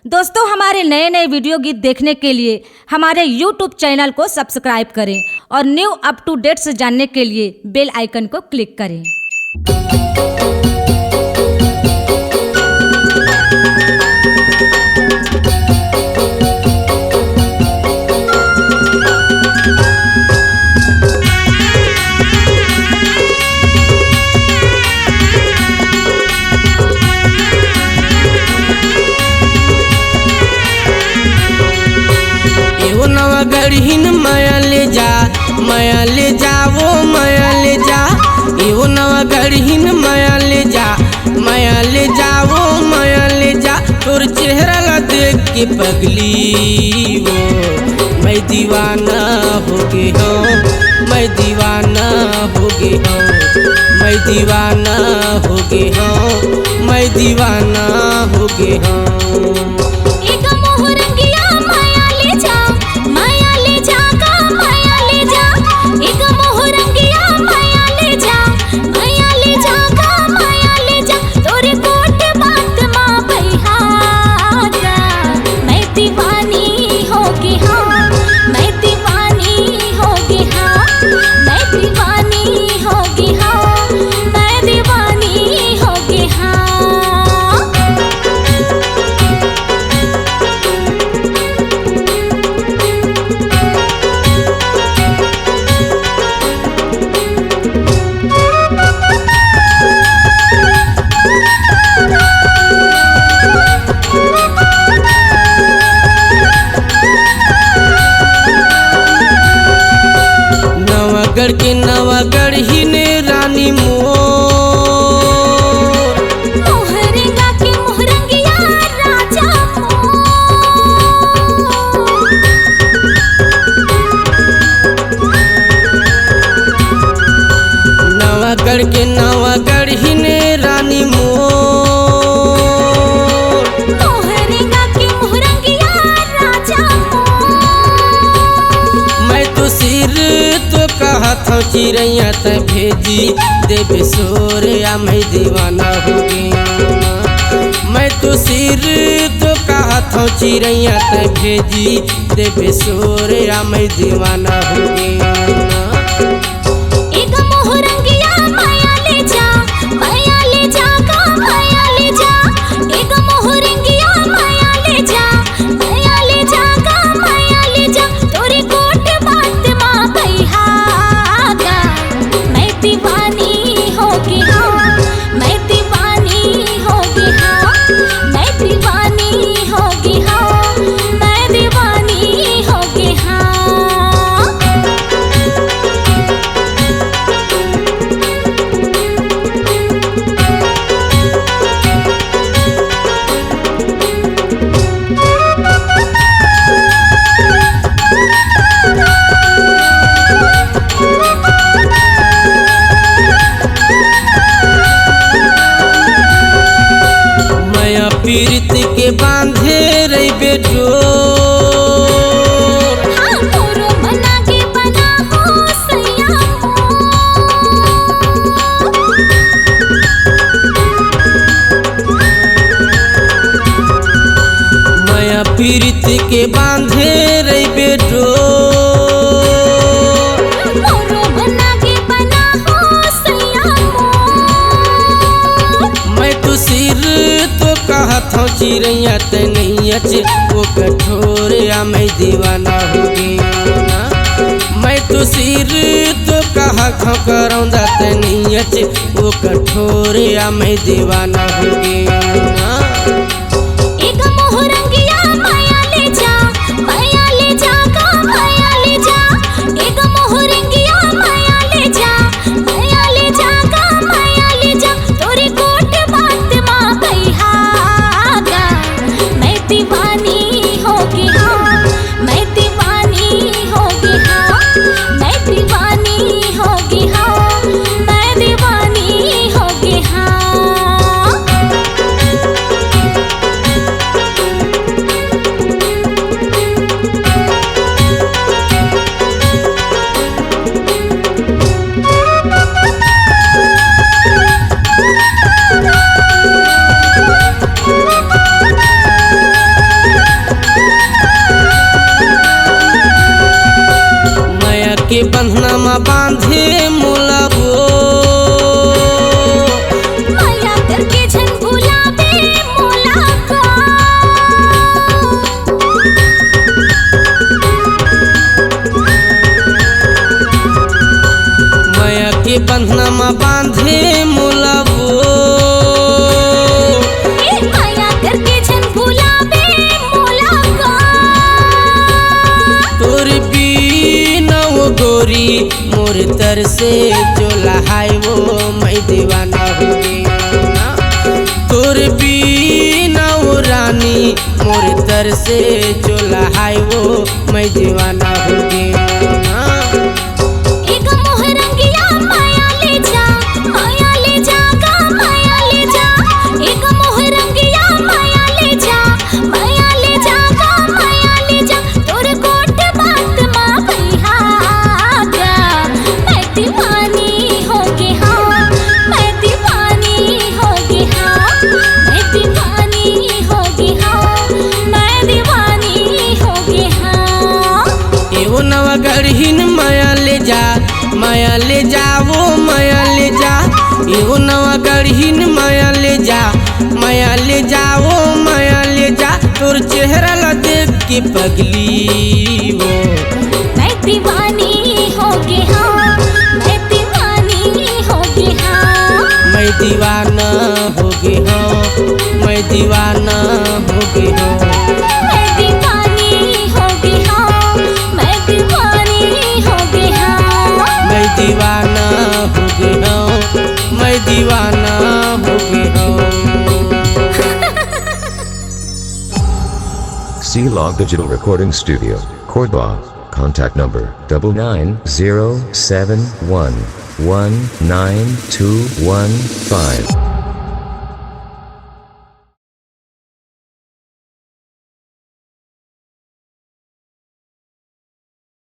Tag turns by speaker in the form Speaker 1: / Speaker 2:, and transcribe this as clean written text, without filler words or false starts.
Speaker 1: दोस्तों, हमारे नए नए वीडियो गीत देखने के लिए हमारे YouTube चैनल को सब्सक्राइब करें और न्यू अप टू डेट्स जानने के लिए बेल आइकन को क्लिक करें।
Speaker 2: गढ़ीन माया ले जा वो माया ले जा, एवो नवा गढ़ीन माया ले जा वो माया ले जा। तोर चेहरा ला देख के पगली वो मैं दीवाना हो गई हूँ, मैं दीवाना हो गई हूँ, मैं दीवाना हो गई हूँ, मैं दीवाना हो गई हूँ। नवागढ़ के नवागढ़ ही ने रानी मोर,
Speaker 3: मोहरेगा के मोहरंगिया राजा
Speaker 2: नवागढ़ के नवागढ़ ही ने रानी मोर,
Speaker 3: मोहरेगा के मोहरंगिया राजा
Speaker 2: मैं तो सिर तो कहत हूँ चिड़ैया त भेजी देवे सोरिया मैं दीवाना हो गई। मैं तो सिर तो कहत हूँ चिड़ैया त भेजी देवे सोरिया मैं दीवाना हो गई। पीरित के बांधे रही बेटो, माया पीरित के बांधे रही बेटो, मैं तो सिर तो कहत हूँ चिड़ैया त नहीं अचे वो कठोर या मैं दीवाना हो गई। मैं तो सिर तो कहत हूँ करौंदा त नहीं अचे वो कठोर या मैं दीवाना हो गई। के बंधना में बांधे मोलाबो
Speaker 3: माया करके झन भुलावे मोला का
Speaker 2: माया के बंधना में बांधे मोलाबो
Speaker 3: माया करके झन भुलावे मोला का
Speaker 2: तोर बीना वो गोरी मोर तर से चोला हाय वो मैं दीवाना हो गया तोर बीना वो रानी मोर तर से चोला हाय वो मैं दीवाना हो गया
Speaker 3: एक मोहरंगिया माया ले जा गा माया ले जा एक मोहरंगिया माया ले जा गा माया ले जा तोर कोट बात मां भैया मैं दीवानी हो गई हाँ मैं दीवानी हो गई हाँ मैं दीवानी हो गई हाँ मैं दीवानी हो गई हाँ
Speaker 2: एवो नवा गढ़िन माया ले जा वो माया ले जा एवो नवा गढ़िन माया ले जा वो माया ले जा तोर चेहरा ला देख के पगली वो
Speaker 3: मैं दीवानी हो गई हाँ मैं दीवानी हो गई हाँ
Speaker 2: मैं दीवाना हो गई हूँ मैं दीवाना हो गई हूँ
Speaker 3: मैं दीवानी हो गई हाँ मैं दीवानी हो गई हाँ
Speaker 2: मैं दीवाना हो गई हूँ मैं दीवाना हो गई हूँ
Speaker 4: C-Log Digital Recording Studio, Cordoba. Contact number 99071192115.